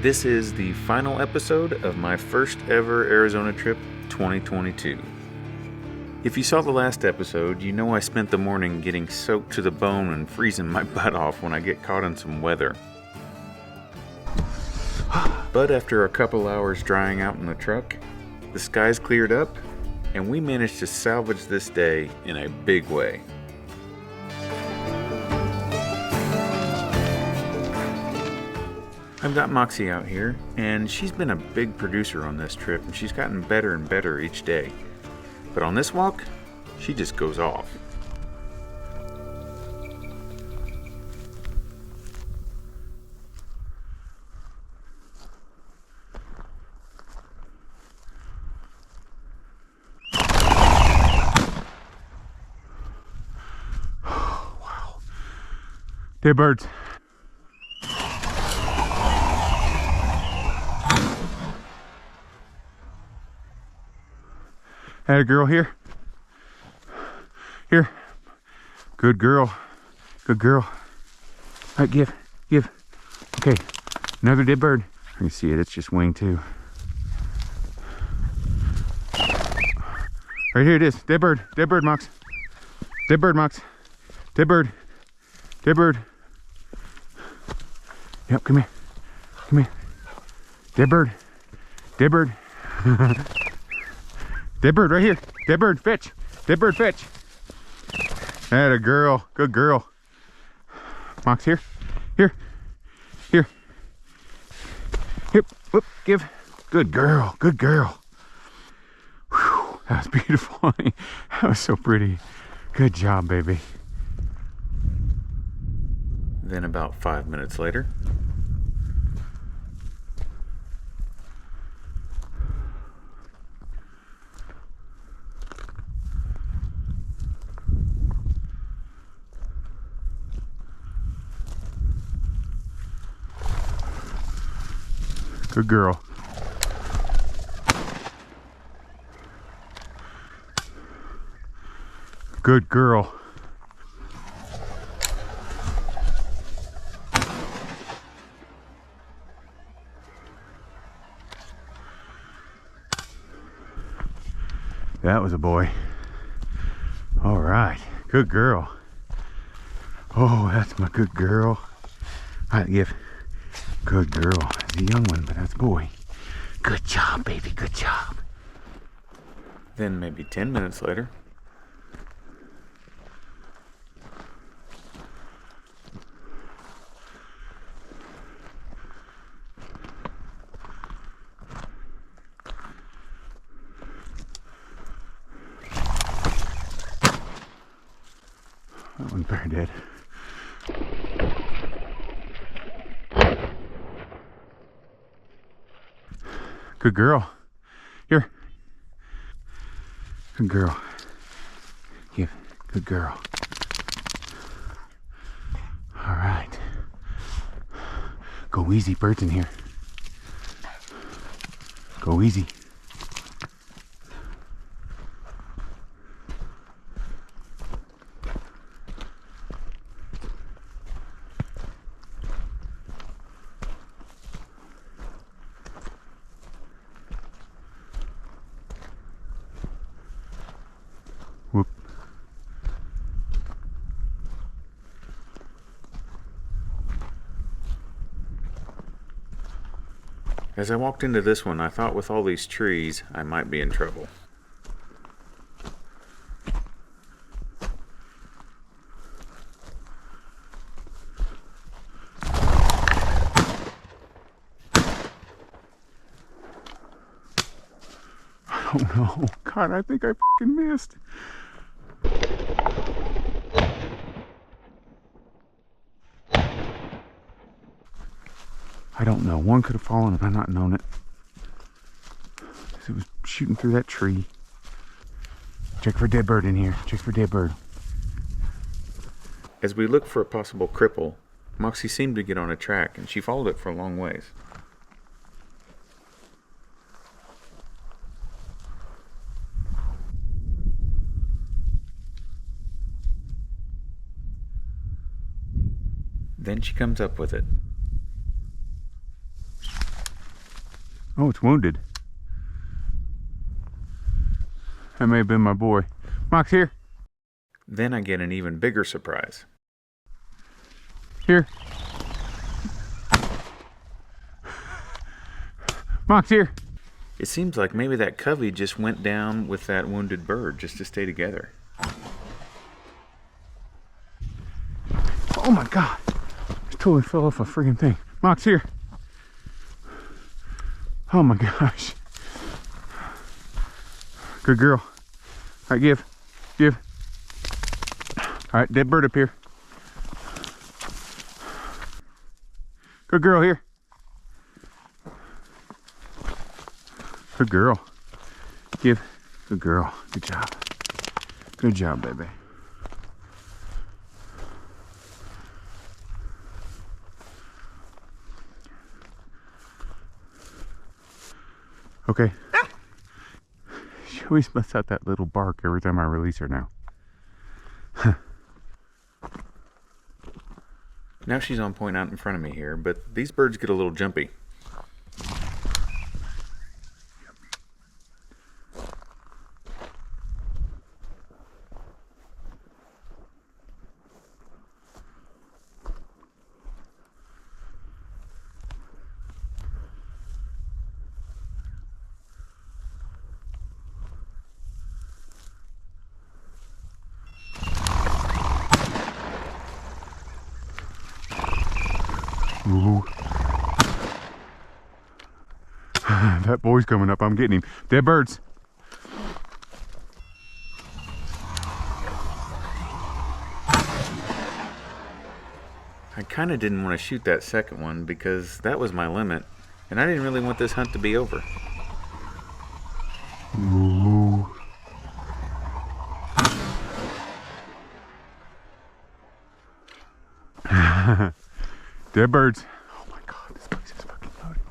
This is the final episode of my first ever Arizona trip, 2022. If you saw the last episode, you know I spent the morning getting soaked to the bone and freezing my butt off when I get caught in some weather. But after a couple hours drying out in the truck, the skies cleared up and we managed to salvage this day in a big way. I've got Moxie out here, and she's been a big producer on this trip, and she's gotten better and better each day. But on this walk, she just goes off. Wow. Dead birds. Had a girl here. Here. Good girl. Good girl. All right, give. Okay, another dead bird. You can see it, it's just winged too. Right here it is. Dead bird, Mox. Dead bird, Mox. Dead bird. Yep, come here. Dead bird. Dead bird right here. Dead bird, fetch. That a girl. Good girl. Mox, here. Hip, whoop, give. Good girl. Whew, that was beautiful. That was so pretty. Good job, baby. Then about 5 minutes later, Good girl. Good girl. That was a boy. All right. Good girl. Oh, that's my good girl. I give. Good girl. It's a young one, but that's a boy. Good job, baby. Good job. then maybe 10 minutes later, That one's very dead. Good girl. Here. Good girl. Give. Good girl. All right. Go easy, birds in here. Go easy. Whoop. as I walked into this one, I thought with all these trees, I might be in trouble. Oh no. God, I think I fucking missed. I don't know. One could have fallen if I'd not known it. It was shooting through that tree. Check for dead bird in here. Check for dead bird. As we looked for a possible cripple, Moxie seemed to get on a track and she followed it for a long ways. Then she comes up with it. Oh, it's wounded. That may have been my boy. Mox, here. Then I get an even bigger surprise. Here. Mox, here. It seems like maybe that covey just went down with that wounded bird just to stay together. Oh my God. I totally fell off a friggin' thing. Mox, here. Oh my gosh. Good girl. All right, give. All right, dead bird up here. Good girl here. Good girl. Give. Good girl. Good job. Good job, baby. Okay. She always lets out that little bark every time I release her now. Now she's on point out in front of me here, but these birds get a little jumpy. Ooh. That boy's coming up. I'm getting him. Dead birds. I kind of didn't want to shoot that second one because that was my limit, and I didn't really want this hunt to be over. Ooh. Dead birds. Oh my God, this place is fucking loaded.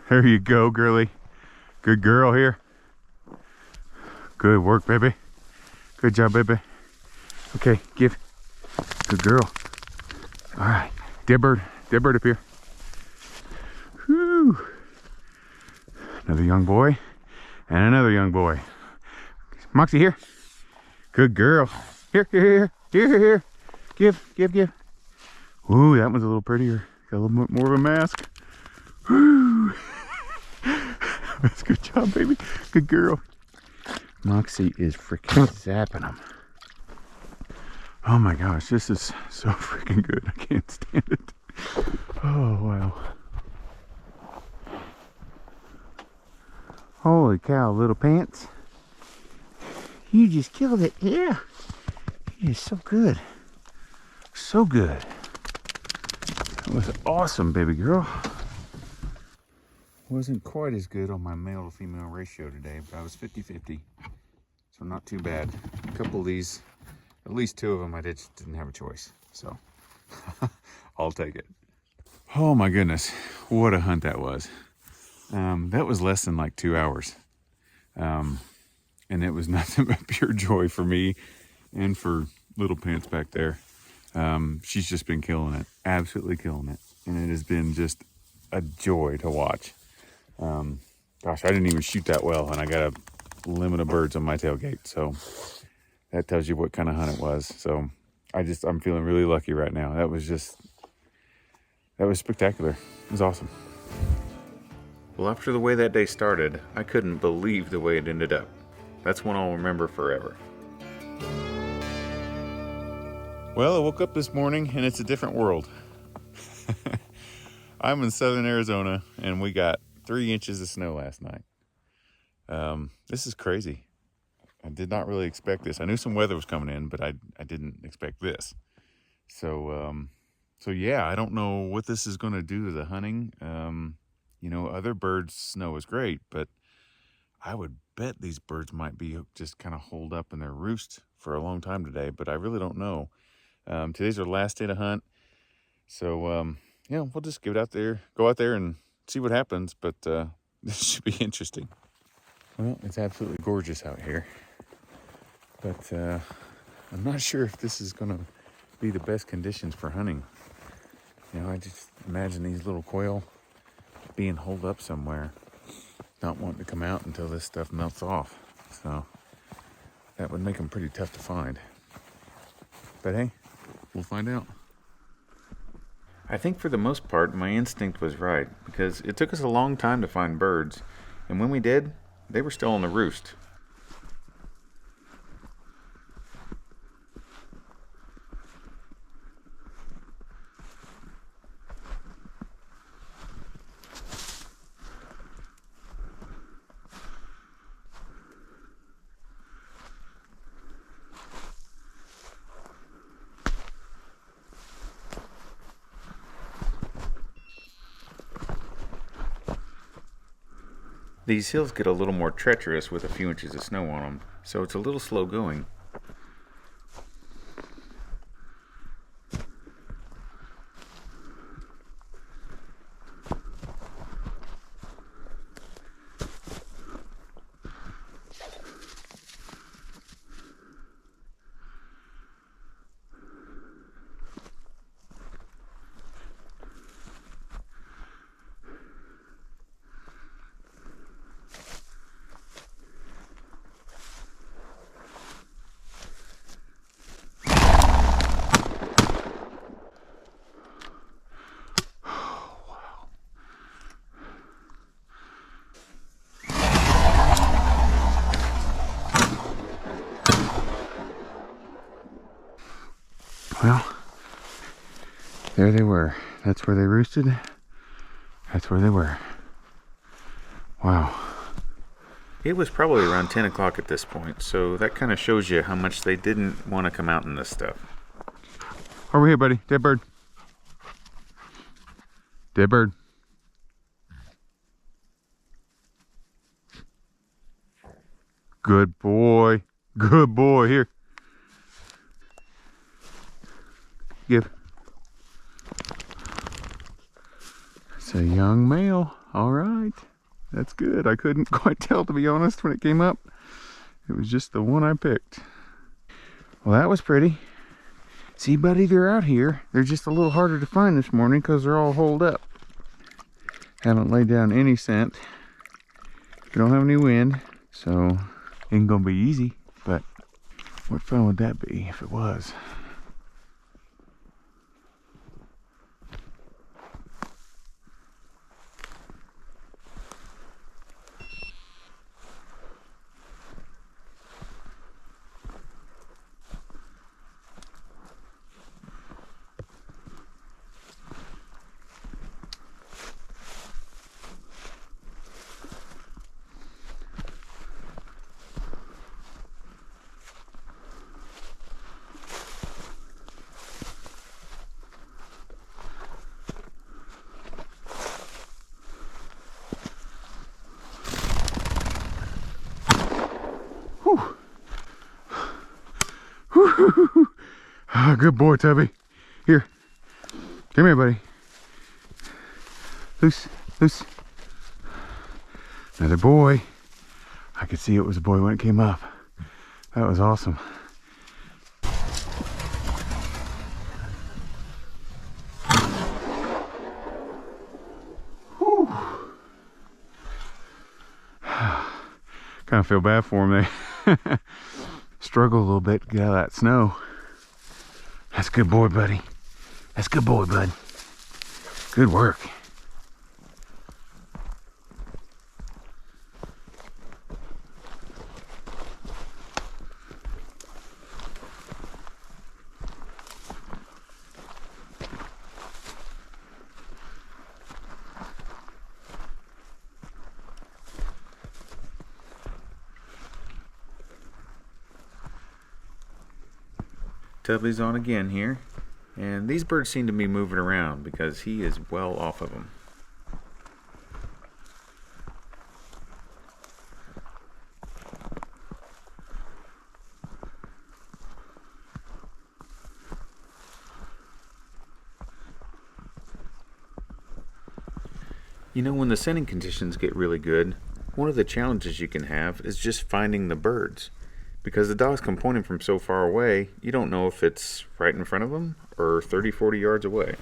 There you go, girly. Good girl here. Good work, baby. Good job, baby. Okay, give. Good girl. All right, dead bird up here. Whew. Another young boy and another young boy. Moxie here. Good girl. Here. Give. Ooh, that one's a little prettier. Got a little bit more of a mask. Woo! That's a good job, baby. Good girl. Moxie is freaking zapping them. Oh my gosh, this is so freaking good. I can't stand it. Oh, wow. Holy cow, little pants. You just killed it. Yeah. It is so good. So good. That was awesome, baby girl. Wasn't quite as good on my male to female ratio today, but I was 50-50. So not too bad. A couple of these, at least two of them, I just didn't have a choice. So I'll take it. Oh my goodness. What a hunt that was. That was less than like 2 hours. And it was nothing but pure joy for me and for little pants back there. She's just been killing it, absolutely killing it. And it has been just a joy to watch. Gosh, I didn't even shoot that well, and I got a limit of birds on my tailgate. So that tells you what kind of hunt it was. So I'm feeling really lucky right now. That was spectacular. It was awesome. Well, after the way that day started, I couldn't believe the way it ended up. That's one I'll remember forever. Well, I woke up this morning and it's a different world. I'm in southern Arizona and we got 3 inches of snow last night. This is crazy. I did not really expect this. I knew some weather was coming in, but I didn't expect this. So yeah, I don't know what this is going to do to the hunting. Other birds' snow is great, but I would bet these birds might be just kind of holed up in their roost for a long time today, but I really don't know. Today's our last day to hunt. So, we'll just go out there and see what happens, but this should be interesting. Well, it's absolutely gorgeous out here, but I'm not sure if this is going to be the best conditions for hunting. I just imagine these little quail being holed up somewhere. not wanting to come out until this stuff melts off. So that would make them pretty tough to find. But hey, we'll find out. I think for the most part, my instinct was right, because it took us a long time to find birds, and when we did, they were still on the roost. These hills get a little more treacherous with a few inches of snow on them, so it's a little slow going. Well, there they were. That's where they roosted. That's where they were. Wow. It was probably around 10 o'clock at this point, so that kind of shows you how much they didn't want to come out in this stuff. Over here, buddy. Dead bird. Dead bird. Good boy. Good boy. Here. Give. It's a young male. All right. That's good. I couldn't quite tell, to be honest, when it came up. It was just the one I picked. Well, that was pretty. See, buddy, they're out here. They're just a little harder to find this morning because they're all holed up. Haven't laid down any scent. We don't have any wind, so ain't gonna be easy. But what fun would that be if it was? Ah, good boy, Tubby. Here. Come here, buddy. Loose, loose. Another boy. I could see it was a boy when it came up. That was awesome. Whew. Kind of feel bad for him there. Struggle a little bit to get out of that snow. That's a good boy, buddy. That's a good boy, bud. Good work. Tubby's on again here, and these birds seem to be moving around because he is well off of them. You know, when the sending conditions get really good, one of the challenges you can have is just finding the birds. Because the dogs can point him from so far away, you don't know if it's right in front of him or 30, 40 yards away.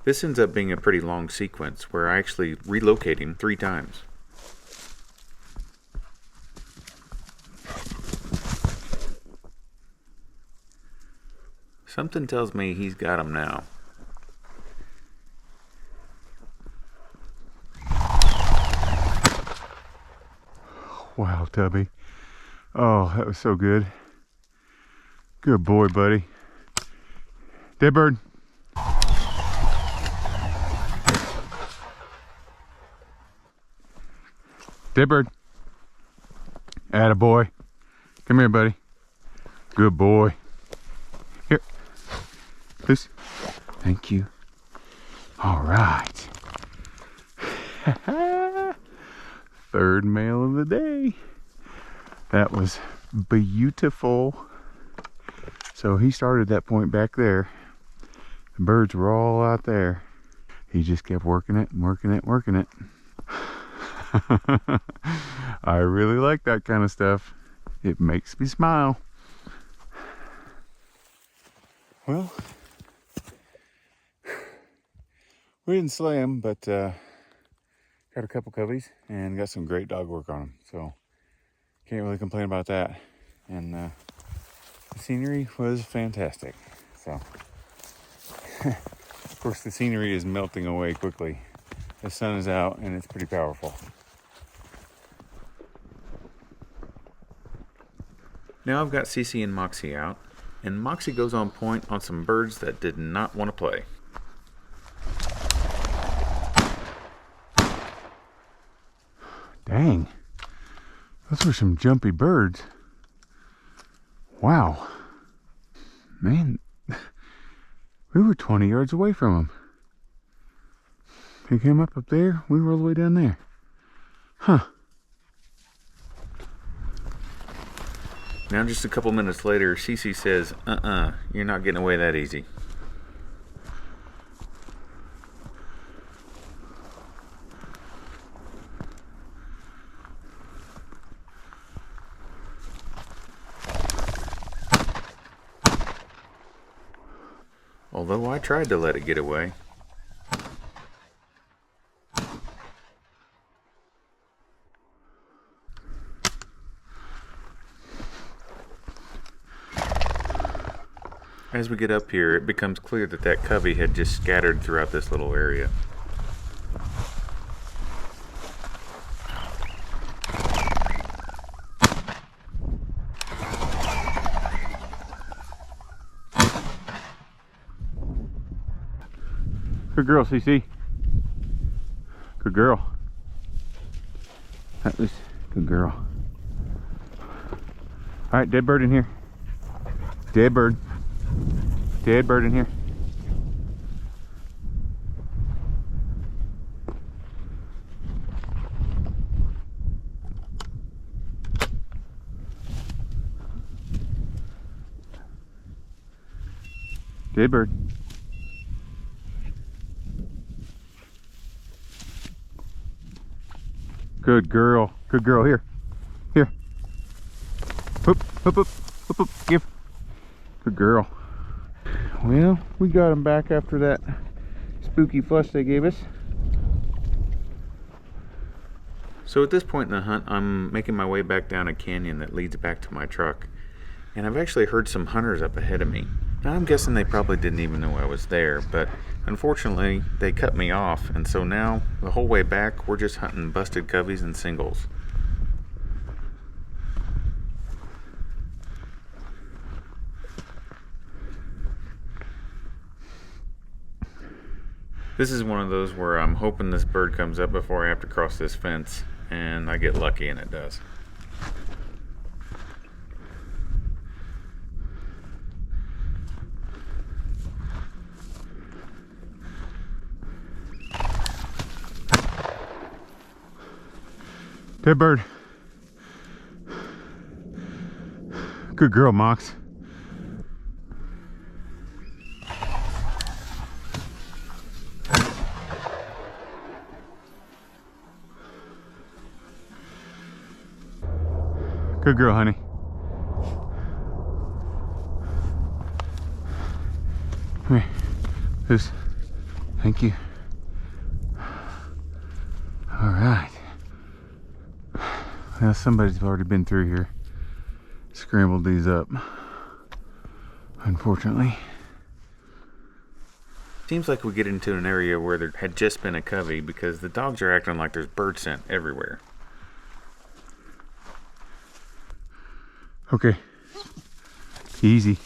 This ends up being a pretty long sequence where I actually relocate him 3 times. Something tells me he's got him now. Wow, Tubby. Oh, that was so good. Good boy, buddy. Dead bird. Dead bird. Attaboy. Come here, buddy. Good boy. Here. Please. Thank you. All right. Third male of the day. That was beautiful. So he started that point back there. The birds were all out there. He just kept working it and working it and working it. I really like that kind of stuff. It makes me smile. Well, we didn't slay him, but got a couple coveys and got some great dog work on them. So can't really complain about that. And the scenery was fantastic. So of course the scenery is melting away quickly. The sun is out and it's pretty powerful. Now I've got Cece and Moxie out, and Moxie goes on point on some birds that did not want to play. Dang, those were some jumpy birds. Wow. Man, we were 20 yards away from them. He came up there, we were all the way down there. Huh. Now just a couple minutes later, Cece says, you're not getting away that easy. Although I tried to let it get away. As we get up here, it becomes clear that that covey had just scattered throughout this little area. Good girl, Cece. Good girl. That was good girl. All right, dead bird in here. Dead bird. Dead bird in here. Dead bird. Good girl. Good girl. Here. Here. Whoop, whoop, whoop, whoop, whoop. Give. Good girl. Well, we got them back after that spooky flush they gave us. So at this point in the hunt, I'm making my way back down a canyon that leads back to my truck. And I've actually heard some hunters up ahead of me. Now I'm guessing they probably didn't even know I was there, but unfortunately they cut me off, and so now the whole way back we're just hunting busted coveys and singles. This is one of those where I'm hoping this bird comes up before I have to cross this fence, and I get lucky and it does. Dead bird. Good girl, Mox. Good girl, honey. Come here. Thank you. All right. Well, somebody's already been through here, scrambled these up, unfortunately. Seems like we get into an area where there had just been a covey because the dogs are acting like there's bird scent everywhere. Okay. Easy.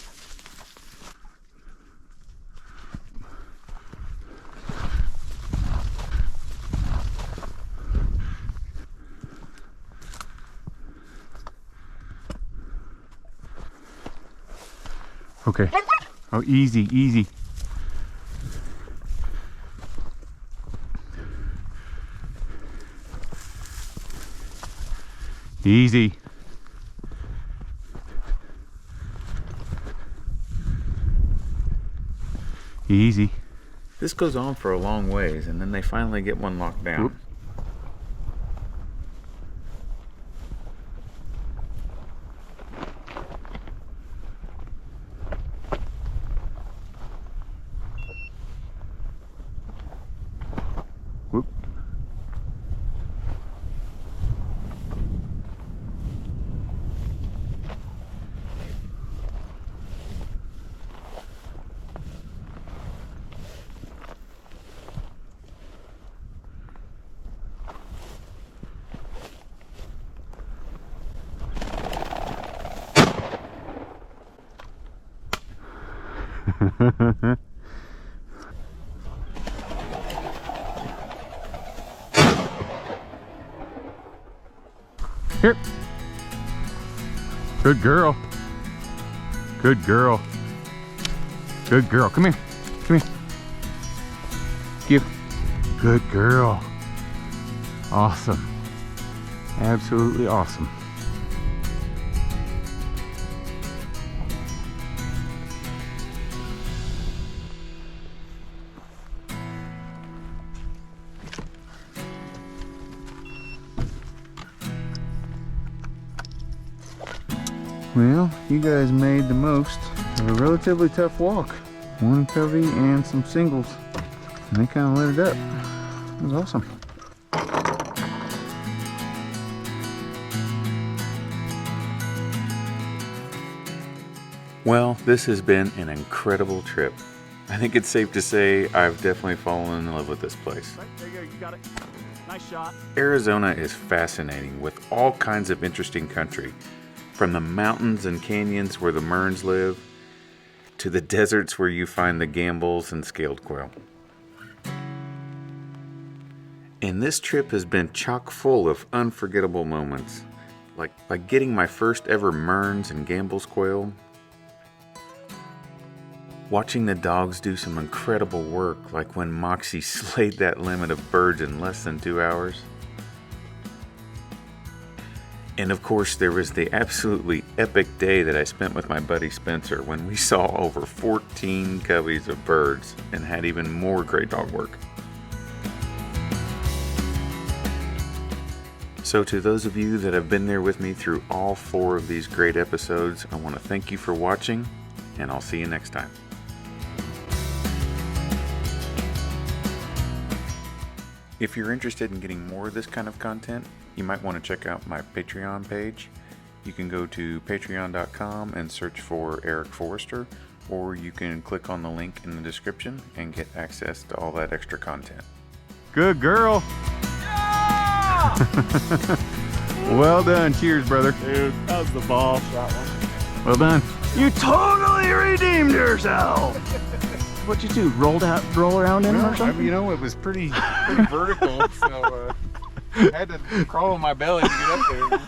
Okay. Oh, easy, easy. Easy. Easy. This goes on for a long ways, and then they finally get one locked down. Whoop. Whoop. Here. Good girl. Good girl. Good girl. Come here. Come here. Give. Good girl. Awesome. Absolutely awesome. Well, you guys made the most of a relatively tough walk. One covey and some singles. And they kind of lit it up. It was awesome. Well, this has been an incredible trip. I think it's safe to say I've definitely fallen in love with this place. Right, there you go, you got it. Nice shot. Arizona is fascinating with all kinds of interesting country. From the mountains and canyons where the Mearns live, to the deserts where you find the gambels and scaled quail. And this trip has been chock full of unforgettable moments, like getting my first ever Mearns and gambels quail, watching the dogs do some incredible work, like when Moxie slayed that limit of birds in less than 2 hours. And of course, there was the absolutely epic day that I spent with my buddy Spencer when we saw over 14 coveys of birds and had even more great dog work. So to those of you that have been there with me through all 4 of these great episodes, I want to thank you for watching, and I'll see you next time. If you're interested in getting more of this kind of content, you might want to check out my Patreon page. You can go to patreon.com and search for Eric Forrester, or you can click on the link in the description and get access to all that extra content. Good girl. Yeah! Well done. Cheers, brother. Dude, that was the ball shot one. Well done. You totally redeemed yourself! What'd you do? Roll around in him or something? You know, it was pretty vertical, so I had to crawl on my belly to get up there.